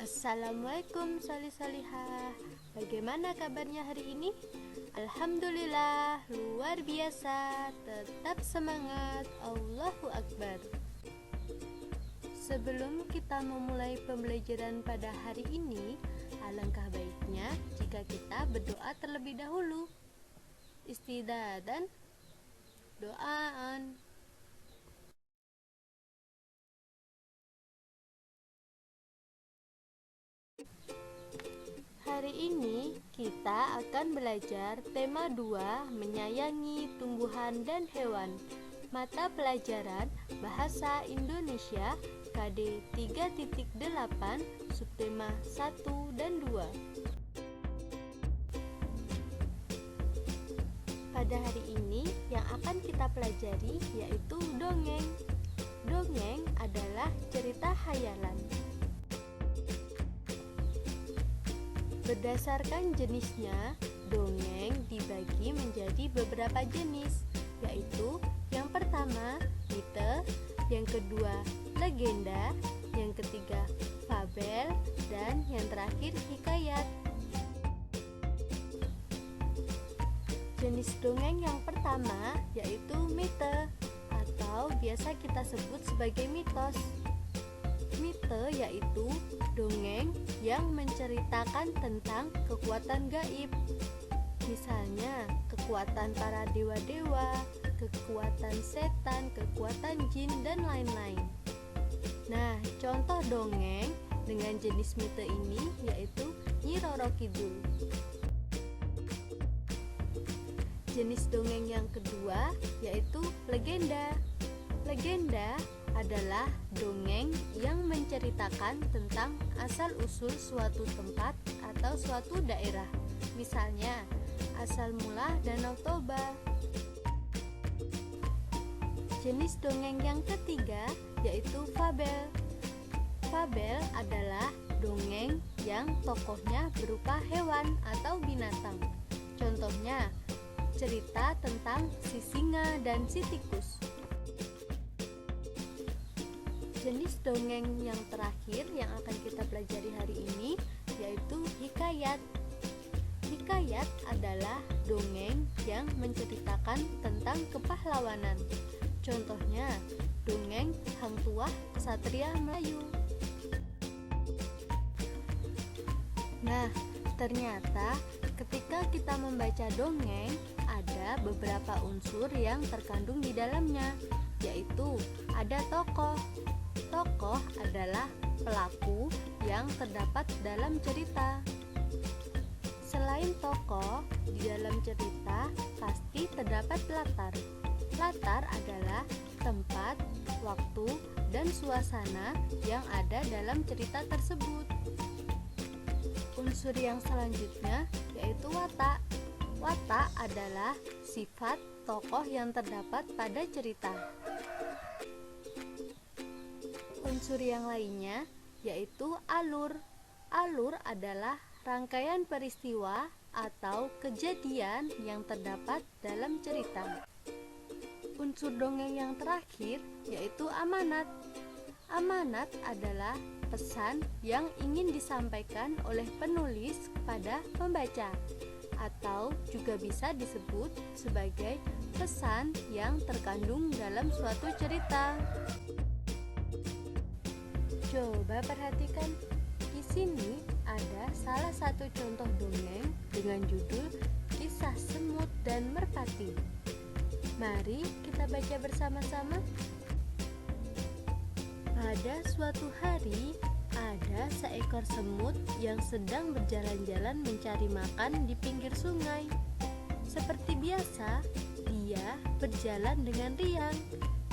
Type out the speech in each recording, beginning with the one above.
Assalamualaikum solih-solihah. Bagaimana kabarnya hari ini? Alhamdulillah, luar biasa. Tetap semangat. Allahu Akbar. Sebelum kita memulai pembelajaran pada hari ini, alangkah baiknya jika kita berdoa terlebih dahulu. Istidadan, doaan. Hari ini kita akan belajar tema 2, menyayangi tumbuhan dan hewan. Mata pelajaran Bahasa Indonesia KD 3.8 subtema 1 dan 2. Pada hari ini yang akan kita pelajari yaitu dongeng. Dongeng adalah cerita khayalan. Berdasarkan jenisnya, dongeng dibagi menjadi beberapa jenis, yaitu yang pertama, mite, yang kedua, legenda, yang ketiga, fabel, dan yang terakhir, hikayat. Jenis dongeng yang pertama yaitu mite, atau biasa kita sebut sebagai mitos. Mite yaitu dongeng yang menceritakan tentang kekuatan gaib. Misalnya, kekuatan para dewa-dewa, kekuatan setan, kekuatan jin, dan lain-lain. Nah, contoh dongeng dengan jenis mite ini yaitu Nyi Roro Kidul. Jenis dongeng yang kedua yaitu legenda. Legenda adalah dongeng yang menceritakan tentang asal-usul suatu tempat atau suatu daerah. Misalnya, asal mula Danau Toba. Jenis dongeng yang ketiga yaitu fabel. Fabel adalah dongeng yang tokohnya berupa hewan atau binatang. Contohnya, cerita tentang si singa dan si tikus. Jenis dongeng yang terakhir yang akan kita pelajari hari ini yaitu hikayat. Hikayat adalah dongeng yang menceritakan tentang kepahlawanan. Contohnya, dongeng Hang Tuah Kesatria Melayu. Nah, ternyata ketika kita membaca dongeng, ada beberapa unsur yang terkandung di dalamnya, yaitu ada tokoh. Tokoh adalah pelaku yang terdapat dalam cerita. Selain tokoh, di dalam cerita pasti terdapat latar. Latar adalah tempat, waktu, dan suasana yang ada dalam cerita tersebut. Unsur yang selanjutnya yaitu watak. Watak adalah sifat tokoh yang terdapat pada cerita. Unsur yang lainnya yaitu alur. Alur adalah rangkaian peristiwa atau kejadian yang terdapat dalam cerita. Unsur dongeng yang terakhir yaitu amanat. Amanat adalah pesan yang ingin disampaikan oleh penulis kepada pembaca, atau juga bisa disebut sebagai pesan yang terkandung dalam suatu cerita. Coba perhatikan, di sini ada salah satu contoh dongeng dengan judul Kisah Semut dan Merpati. Mari kita baca bersama-sama. Pada suatu hari, ada seekor semut yang sedang berjalan-jalan mencari makan di pinggir sungai. Seperti biasa, dia berjalan dengan riang,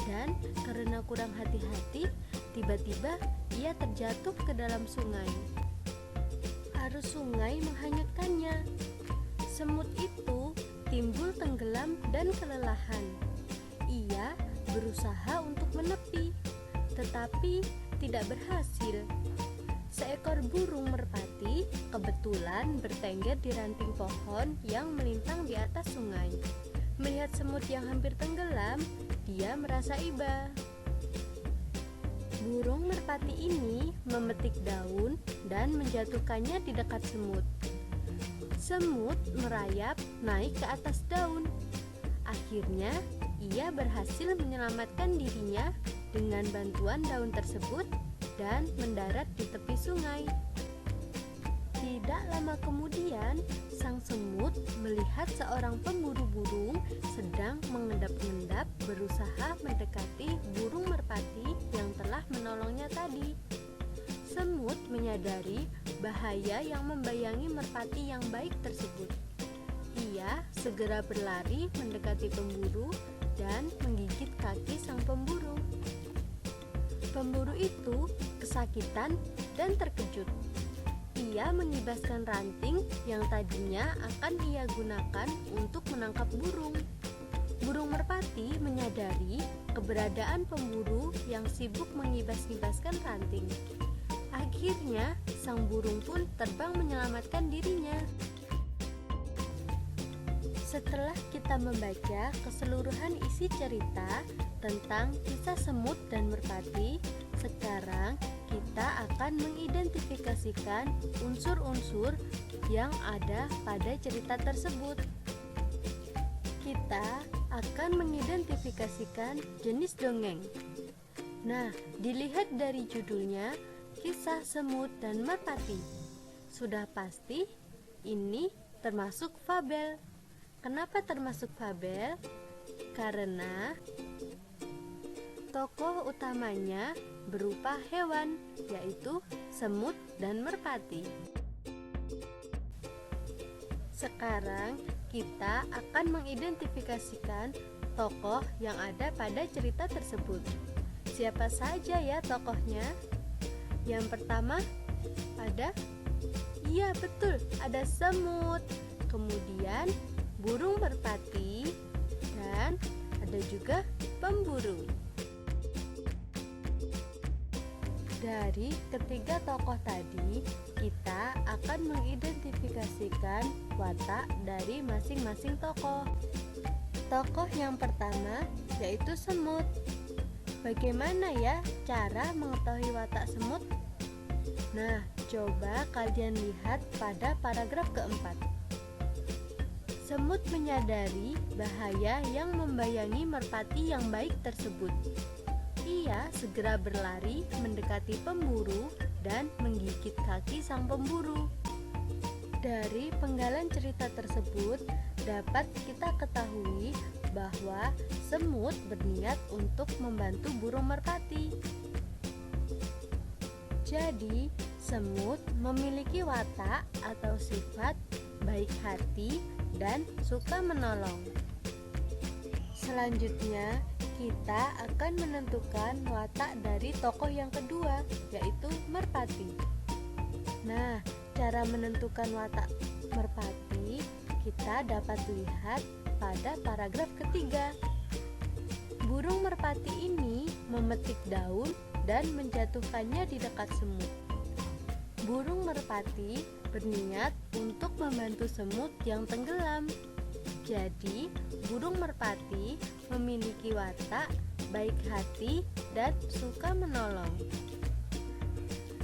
dan karena kurang hati-hati, tiba-tiba ia terjatuh ke dalam sungai. Arus sungai menghanyutkannya. Semut itu timbul tenggelam dan kelelahan. Ia berusaha untuk menepi, tetapi tidak berhasil. Seekor burung merpati kebetulan bertengger di ranting pohon yang melintang di atas sungai. Melihat semut yang hampir tenggelam, dia merasa iba. Burung merpati ini memetik daun dan menjatuhkannya di dekat semut. Semut merayap naik ke atas daun. Akhirnya, ia berhasil menyelamatkan dirinya dengan bantuan daun tersebut dan mendarat di tepi sungai. Tidak lama kemudian, sang semut melihat seorang pemburu burung sedang mengendap-endap berusaha mendekati burung merpati yang telah menolongnya tadi. Semut menyadari bahaya yang membayangi merpati yang baik tersebut. Ia segera berlari mendekati pemburu dan menggigit kaki sang pemburu. Pemburu itu kesakitan dan terkejut. Ia mengibaskan ranting yang tadinya akan ia gunakan untuk menangkap burung. Burung merpati menyadari keberadaan pemburu yang sibuk mengibas-ibaskan ranting. Akhirnya, sang burung pun terbang menyelamatkan dirinya. Setelah kita membaca keseluruhan isi cerita tentang kisah semut dan merpati, sekarang kita akan mengidentifikasikan unsur-unsur yang ada pada cerita tersebut. Kita akan mengidentifikasikan jenis dongeng. Nah, dilihat dari judulnya, Kisah Semut dan Merpati. Sudah pasti ini termasuk fabel. Kenapa termasuk fabel? Karena tokoh utamanya berupa hewan, yaitu semut dan merpati. Sekarang kita akan mengidentifikasikan tokoh yang ada pada cerita tersebut. Siapa saja ya tokohnya? Yang pertama ada, iya betul, ada semut, kemudian burung merpati, dan ada juga pemburu. Dari ketiga tokoh tadi, kita akan mengidentifikasikan watak dari masing-masing tokoh. Tokoh yang pertama yaitu semut. Bagaimana ya cara mengetahui watak semut? Nah, coba kalian lihat pada paragraf keempat. Semut menyadari bahaya yang membayangi merpati yang baik tersebut. Ia segera berlari mendekati pemburu dan menggigit kaki sang pemburu. Dari penggalan cerita tersebut dapat kita ketahui bahwa semut berniat untuk membantu burung merpati. Jadi, semut memiliki watak atau sifat baik hati dan suka menolong. Selanjutnya, kita akan menentukan watak dari tokoh yang kedua, yaitu merpati. Nah, cara menentukan watak merpati kita dapat lihat pada paragraf ketiga. Burung merpati ini memetik daun dan menjatuhkannya di dekat semut. Burung merpati berniat untuk membantu semut yang tenggelam. Jadi, burung merpati memiliki watak baik hati dan suka menolong.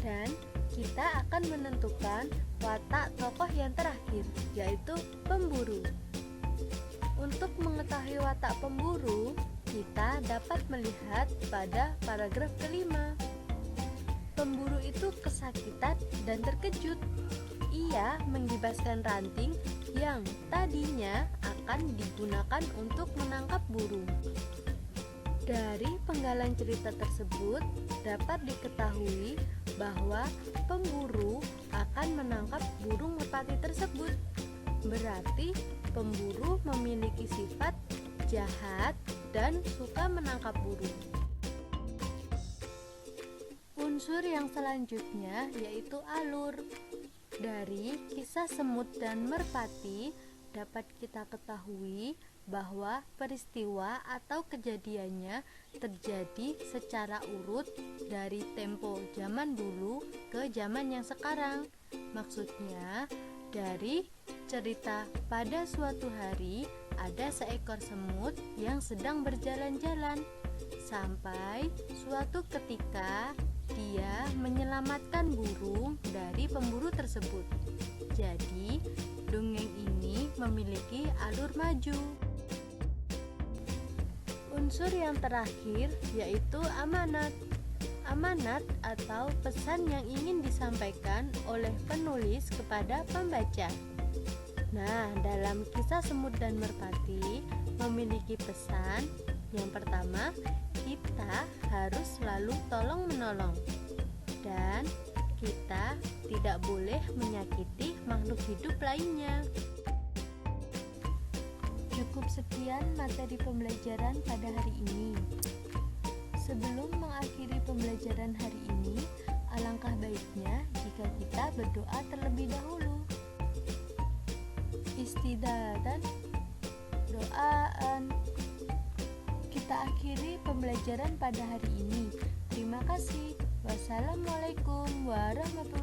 Dan kita akan menentukan watak tokoh yang terakhir, yaitu pemburu. Untuk mengetahui watak pemburu, kita dapat melihat pada paragraf kelima. Pemburu itu kesakitan dan terkejut. Ia menggibaskan ranting yang tadinya akan digunakan untuk menangkap burung. Dari penggalan cerita tersebut dapat diketahui bahwa pemburu akan menangkap burung merpati tersebut. Berarti pemburu memiliki sifat jahat dan suka menangkap burung. Unsur yang selanjutnya yaitu alur. Dari kisah semut dan merpati dapat kita ketahui bahwa peristiwa atau kejadiannya terjadi secara urut dari tempo zaman dulu ke zaman yang sekarang. Maksudnya, dari cerita pada suatu hari ada seekor semut yang sedang berjalan-jalan. Sampai suatu ketika dia menyelamatkan burung dari pemburu tersebut. Jadi, dongeng ini memiliki alur maju. Unsur yang terakhir yaitu amanat. Amanat atau pesan yang ingin disampaikan oleh penulis kepada pembaca. Nah, dalam kisah Semut dan Merpati memiliki pesan. Yang pertama, kita harus selalu tolong-menolong dan kita tidak boleh menyakiti makhluk hidup lainnya. Cukup sekian materi pembelajaran pada hari ini. Sebelum mengakhiri pembelajaran hari ini, alangkah baiknya jika kita berdoa terlebih dahulu. Istidatan, doaan. Kita akhiri pembelajaran pada hari ini. Terima kasih. Wassalamualaikum warahmatullahi wabarakatuh.